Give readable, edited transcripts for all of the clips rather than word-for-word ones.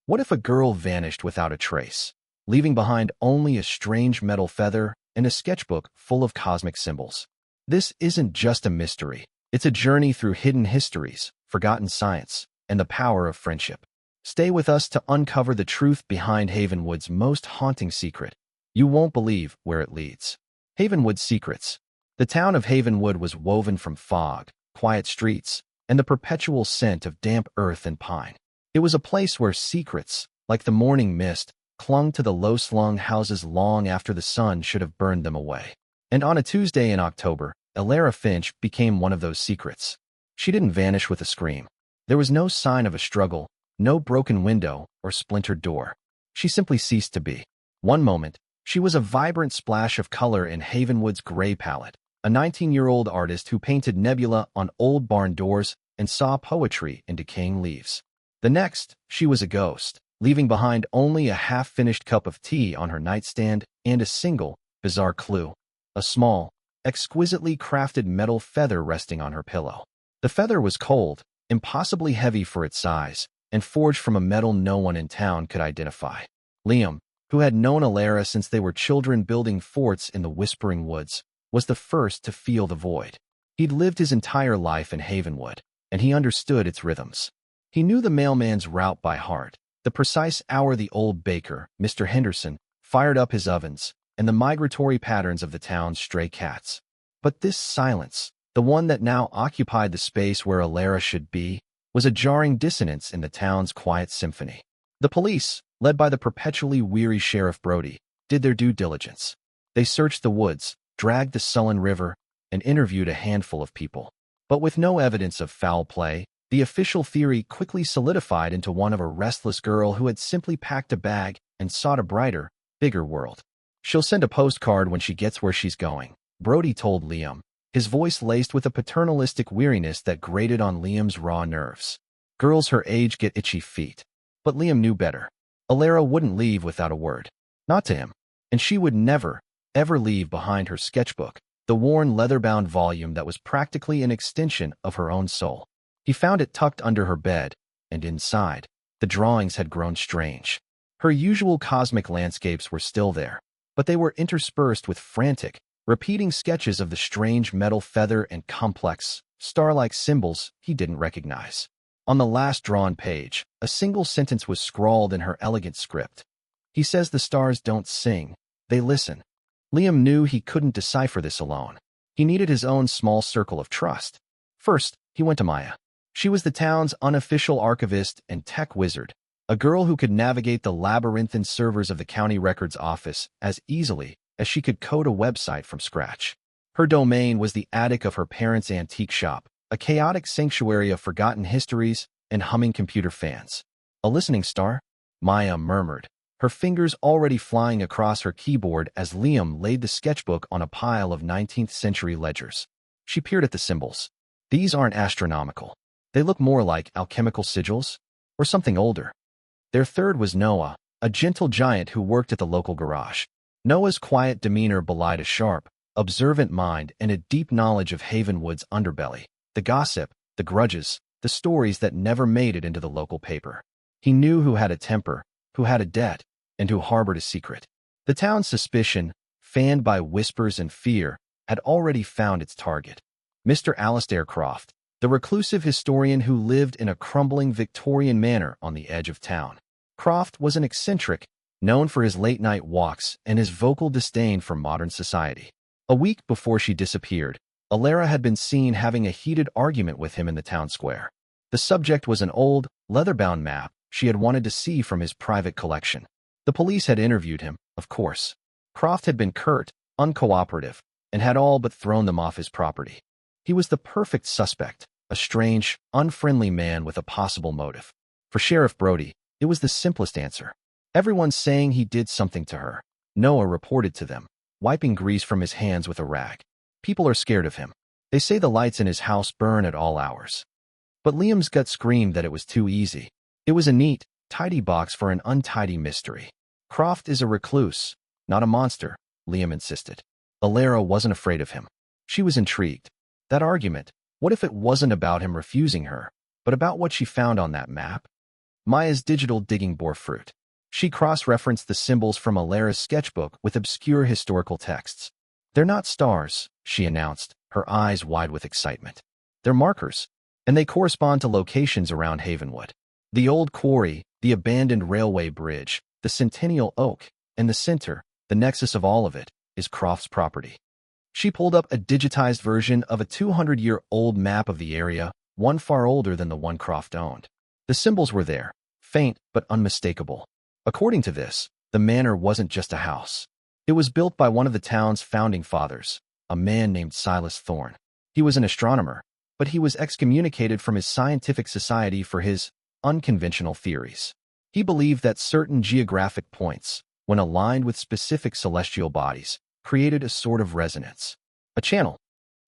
What if a girl vanished without a trace, leaving behind only a strange metal feather and a sketchbook full of cosmic symbols? This isn't just a mystery. It's a journey through hidden histories, forgotten science, and the power of friendship. Stay with us to uncover the truth behind Havenwood's most haunting secret. You won't believe where it leads. Havenwood's secrets. The town of Havenwood was woven from fog, quiet streets, and the perpetual scent of damp earth and pine. It was a place where secrets, like the morning mist, clung to the low-slung houses long after the sun should have burned them away. And on a Tuesday in October, Elara Finch became one of those secrets. She didn't vanish with a scream. There was no sign of a struggle, no broken window or splintered door. She simply ceased to be. One moment, she was a vibrant splash of color in Havenwood's gray palette, a 19-year-old artist who painted nebula on old barn doors and saw poetry in decaying leaves. The next, she was a ghost, leaving behind only a half-finished cup of tea on her nightstand and a single, bizarre clue, a small, exquisitely crafted metal feather resting on her pillow. The feather was cold, impossibly heavy for its size, and forged from a metal no one in town could identify. Liam, who had known Elara since they were children building forts in the Whispering Woods, was the first to feel the void. He'd lived his entire life in Havenwood, and he understood its rhythms. He knew the mailman's route by heart, the precise hour the old baker, Mr. Henderson, fired up his ovens, and the migratory patterns of the town's stray cats. But this silence, the one that now occupied the space where Elara should be, was a jarring dissonance in the town's quiet symphony. The police, led by the perpetually weary Sheriff Brody, did their due diligence. They searched the woods, dragged the sullen river, and interviewed a handful of people. But with no evidence of foul play, the official theory quickly solidified into one of a restless girl who had simply packed a bag and sought a brighter, bigger world. "She'll send a postcard when she gets where she's going," Brody told Liam, his voice laced with a paternalistic weariness that grated on Liam's raw nerves. Girls her age get itchy feet. But Liam knew better. Elara wouldn't leave without a word. Not to him. And she would never, ever leave behind her sketchbook, the worn leather-bound volume that was practically an extension of her own soul. He found it tucked under her bed, and inside, the drawings had grown strange. Her usual cosmic landscapes were still there, but they were interspersed with frantic, repeating sketches of the strange metal feather and complex, star-like symbols he didn't recognize. On the last drawn page, a single sentence was scrawled in her elegant script. "He says the stars don't sing, they listen." Liam knew he couldn't decipher this alone. He needed his own small circle of trust. First, he went to Maya. She was the town's unofficial archivist and tech wizard, a girl who could navigate the labyrinthine servers of the county records office as easily as she could code a website from scratch. Her domain was the attic of her parents' antique shop, a chaotic sanctuary of forgotten histories and humming computer fans. "A listening star?" Maya murmured, her fingers already flying across her keyboard as Liam laid the sketchbook on a pile of 19th-century ledgers. She peered at the symbols. "These aren't astronomical. They look more like alchemical sigils, or something older." Their third was Noah, a gentle giant who worked at the local garage. Noah's quiet demeanor belied a sharp, observant mind and a deep knowledge of Havenwood's underbelly, the gossip, the grudges, the stories that never made it into the local paper. He knew who had a temper, who had a debt, and who harbored a secret. The town's suspicion, fanned by whispers and fear, had already found its target. Mr. Alastair Croft, the reclusive historian who lived in a crumbling Victorian manor on the edge of town. Croft was an eccentric, known for his late-night walks and his vocal disdain for modern society. A week before she disappeared, Elara had been seen having a heated argument with him in the town square. The subject was an old, leather-bound map she had wanted to see from his private collection. The police had interviewed him, of course. Croft had been curt, uncooperative, and had all but thrown them off his property. He was the perfect suspect, a strange, unfriendly man with a possible motive. For Sheriff Brody, it was the simplest answer. Everyone's saying he did something to her, Noah reported to them, wiping grease from his hands with a rag. People are scared of him. They say the lights in his house burn at all hours. But Liam's gut screamed that it was too easy. It was a neat, tidy box for an untidy mystery. "Croft is a recluse, not a monster," Liam insisted. Elara wasn't afraid of him. She was intrigued. That argument, what if it wasn't about him refusing her, but about what she found on that map? Maya's digital digging bore fruit. She cross-referenced the symbols from Alara's sketchbook with obscure historical texts. "They're not stars," she announced, her eyes wide with excitement. "They're markers, and they correspond to locations around Havenwood. The old quarry, the abandoned railway bridge, the centennial oak, and the center, the nexus of all of it, is Croft's property." She pulled up a digitized version of a 200-year-old map of the area, one far older than the one Croft owned. The symbols were there, faint but unmistakable. According to this, the manor wasn't just a house. It was built by one of the town's founding fathers, a man named Silas Thorne. He was an astronomer, but he was excommunicated from his scientific society for his unconventional theories. He believed that certain geographic points, when aligned with specific celestial bodies, created a sort of resonance. A channel.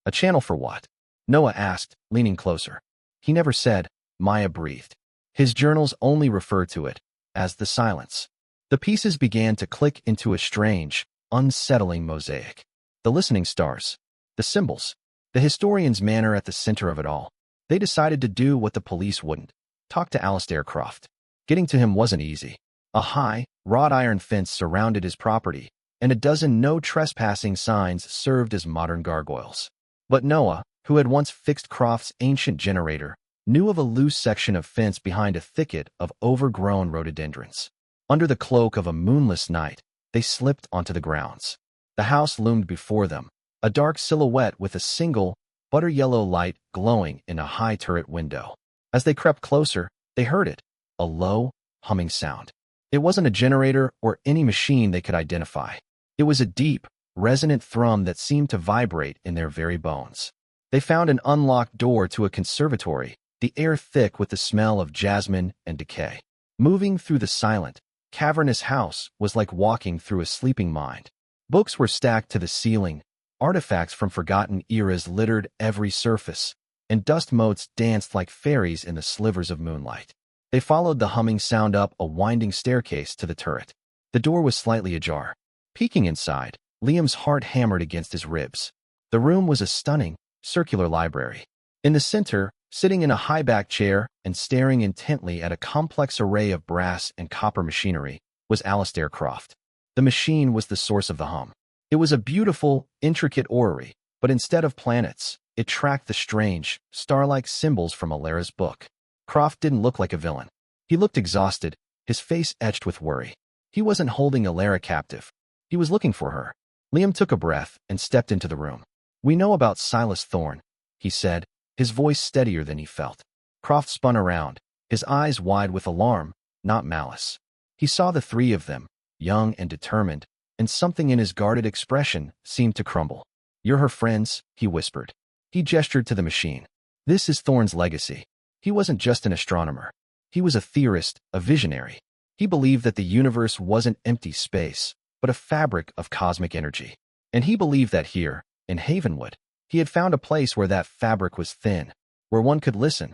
A channel for what? Noah asked, leaning closer. He never said, Maya breathed. His journals only refer to it as the silence. The pieces began to click into a strange, unsettling mosaic. The listening stars, the symbols, the historian's manner at the center of it all. They decided to do what the police wouldn't. Talk to Alastair Croft. Getting to him wasn't easy. A high, wrought iron fence surrounded his property, and a dozen no trespassing signs served as modern gargoyles. But Noah, who had once fixed Croft's ancient generator, knew of a loose section of fence behind a thicket of overgrown rhododendrons. Under the cloak of a moonless night, they slipped onto the grounds. The house loomed before them, a dark silhouette with a single, butter-yellow light glowing in a high turret window. As they crept closer, they heard it, a low, humming sound. It wasn't a generator or any machine they could identify. It was a deep, resonant thrum that seemed to vibrate in their very bones. They found an unlocked door to a conservatory, the air thick with the smell of jasmine and decay. Moving through the silent, cavernous house was like walking through a sleeping mind. Books were stacked to the ceiling, artifacts from forgotten eras littered every surface, and dust motes danced like fairies in the slivers of moonlight. They followed the humming sound up a winding staircase to the turret. The door was slightly ajar. Peeking inside, Liam's heart hammered against his ribs. The room was a stunning, circular library. In the center, sitting in a high-backed chair and staring intently at a complex array of brass and copper machinery, was Alastair Croft. The machine was the source of the hum. It was a beautiful, intricate orrery, but instead of planets, it tracked the strange, star-like symbols from Alara's book. Croft didn't look like a villain. He looked exhausted, his face etched with worry. He wasn't holding Alara captive. He was looking for her. Liam took a breath and stepped into the room. "We know about Silas Thorne," he said, his voice steadier than he felt. Croft spun around, his eyes wide with alarm, not malice. He saw the three of them, young and determined, and something in his guarded expression seemed to crumble. "You're her friends," he whispered. He gestured to the machine. "This is Thorne's legacy. He wasn't just an astronomer. He was a theorist, a visionary. He believed that the universe wasn't empty space, but a fabric of cosmic energy. And he believed that here, in Havenwood, he had found a place where that fabric was thin, where one could listen."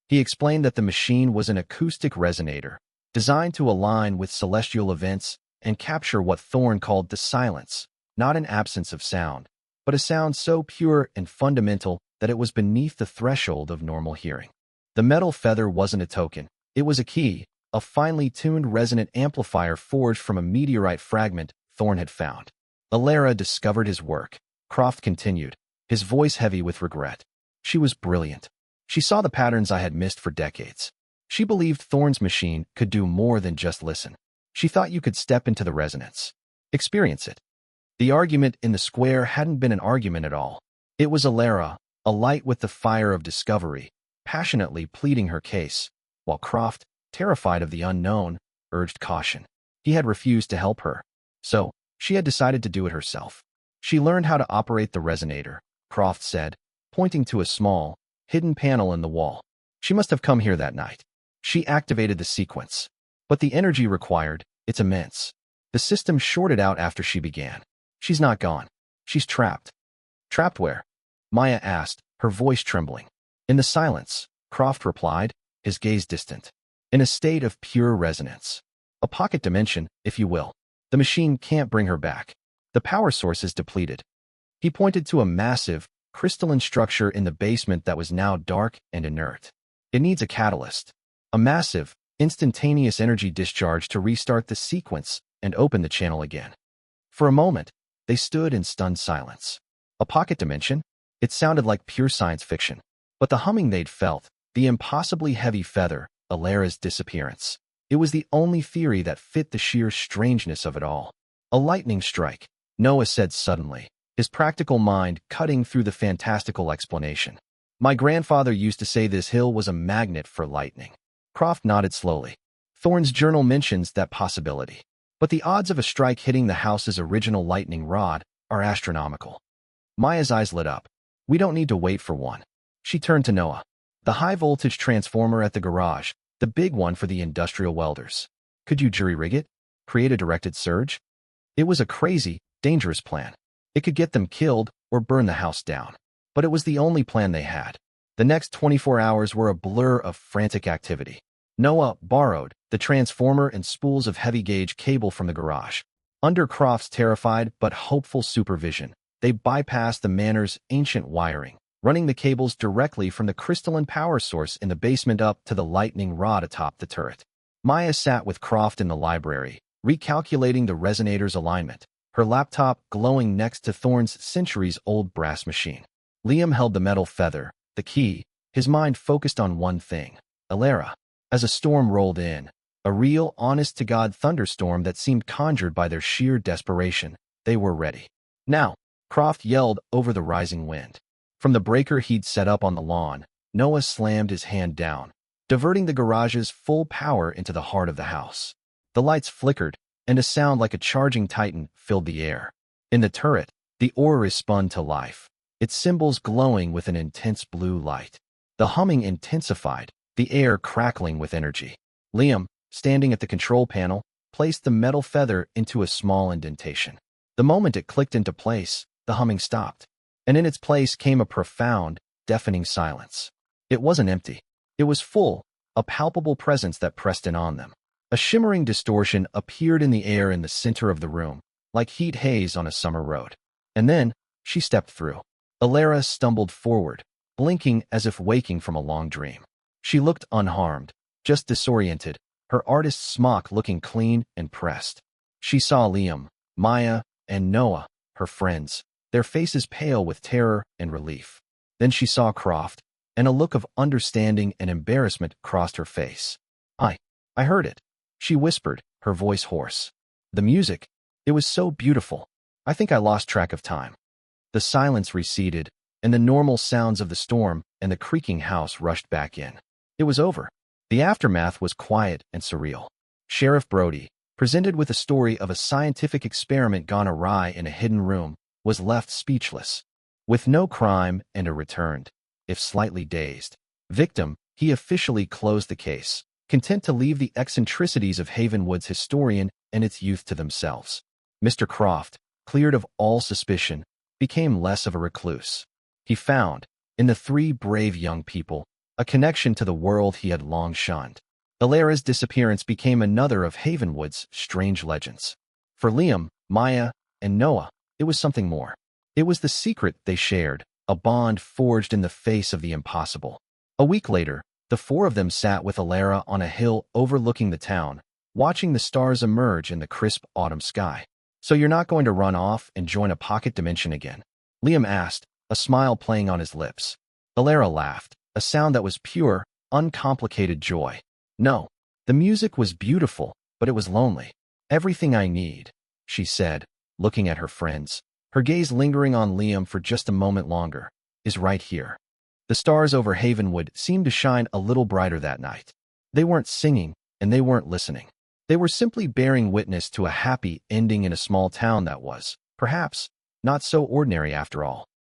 He explained that the machine was an acoustic resonator, designed to align with celestial events and capture what Thorne called the silence, not an absence of sound, but a sound so pure and fundamental that it was beneath the threshold of normal hearing. The metal feather wasn't a token. It was a key, a finely tuned resonant amplifier forged from a meteorite fragment Thorne had found. Alara discovered his work, Croft continued, his voice heavy with regret. "She was brilliant. She saw the patterns I had missed for decades. She believed Thorne's machine could do more than just listen. She thought you could step into the resonance, experience it." The argument in the square hadn't been an argument at all. It was Alara, alight with the fire of discovery, passionately pleading her case, while Croft, terrified of the unknown, urged caution. He had refused to help her, so she had decided to do it herself. "She learned how to operate the resonator," Croft said, pointing to a small, hidden panel in the wall. "She must have come here that night. She activated the sequence. But the energy required, it's immense. The system shorted out after she began. She's not gone. She's trapped." "Trapped where?" Maya asked, her voice trembling. "In the silence," Croft replied, his gaze distant. "In a state of pure resonance. A pocket dimension, if you will. The machine can't bring her back. The power source is depleted." He pointed to a massive, crystalline structure in the basement that was now dark and inert. "It needs a catalyst. A massive, instantaneous energy discharge to restart the sequence and open the channel again. For a moment, they stood in stunned silence. A pocket dimension? It sounded like pure science fiction. But the humming they'd felt, the impossibly heavy feather, Alera's disappearance. It was the only theory that fit the sheer strangeness of it all. A lightning strike, Noah said suddenly, his practical mind cutting through the fantastical explanation. My grandfather used to say this hill was a magnet for lightning. Croft nodded slowly. Thorne's journal mentions that possibility. But the odds of a strike hitting the house's original lightning rod are astronomical. Maya's eyes lit up. We don't need to wait for one. She turned to Noah. The high-voltage transformer at the garage, the big one for the industrial welders. Could you jury-rig it? Create a directed surge? It was a crazy, dangerous plan. It could get them killed or burn the house down. But it was the only plan they had. The next 24 hours were a blur of frantic activity. Noah borrowed the transformer and spools of heavy-gauge cable from the garage. Under Croft's terrified but hopeful supervision, they bypassed the manor's ancient wiring, running the cables directly from the crystalline power source in the basement up to the lightning rod atop the turret. Maya sat with Croft in the library, recalculating the resonator's alignment, her laptop glowing next to Thorne's centuries-old brass machine. Liam held the metal feather, the key, his mind focused on one thing, Alera. As a storm rolled in, a real, honest-to-God thunderstorm that seemed conjured by their sheer desperation, they were ready. Now, Croft yelled over the rising wind. From the breaker he'd set up on the lawn, Noah slammed his hand down, diverting the garage's full power into the heart of the house. The lights flickered, and a sound like a charging titan filled the air. In the turret, the aura spun to life, its symbols glowing with an intense blue light. The humming intensified, the air crackling with energy. Liam, standing at the control panel, placed the metal feather into a small indentation. The moment it clicked into place, the humming stopped, and in its place came a profound, deafening silence. It wasn't empty. It was full, a palpable presence that pressed in on them. A shimmering distortion appeared in the air in the center of the room, like heat haze on a summer road. And then, she stepped through. Alera stumbled forward, blinking as if waking from a long dream. She looked unharmed, just disoriented, her artist's smock looking clean and pressed. She saw Liam, Maya, and Noah, her friends, their faces pale with terror and relief. Then she saw Croft, and a look of understanding and embarrassment crossed her face. I heard it, she whispered, her voice hoarse. The music, it was so beautiful. I think I lost track of time. The silence receded, and the normal sounds of the storm and the creaking house rushed back in. It was over. The aftermath was quiet and surreal. Sheriff Brody, presented with a story of a scientific experiment gone awry in a hidden room, was left speechless. With no crime and a returned, if slightly dazed, victim, he officially closed the case, content to leave the eccentricities of Havenwood's historian and its youth to themselves. Mr. Croft, cleared of all suspicion, became less of a recluse. He found, in the three brave young people, a connection to the world he had long shunned. Alera's disappearance became another of Havenwood's strange legends. For Liam, Maya, and Noah, it was something more. It was the secret they shared, a bond forged in the face of the impossible. A week later, the four of them sat with Alera on a hill overlooking the town, watching the stars emerge in the crisp autumn sky. So you're not going to run off and join a pocket dimension again? Liam asked, a smile playing on his lips. Alera laughed, a sound that was pure, uncomplicated joy. No, the music was beautiful, but it was lonely. Everything I need, she said, looking at her friends, her gaze lingering on Liam for just a moment longer, is right here. The stars over Havenwood seemed to shine a little brighter that night. They weren't singing, and they weren't listening. They were simply bearing witness to a happy ending in a small town that was, perhaps, not so ordinary after all.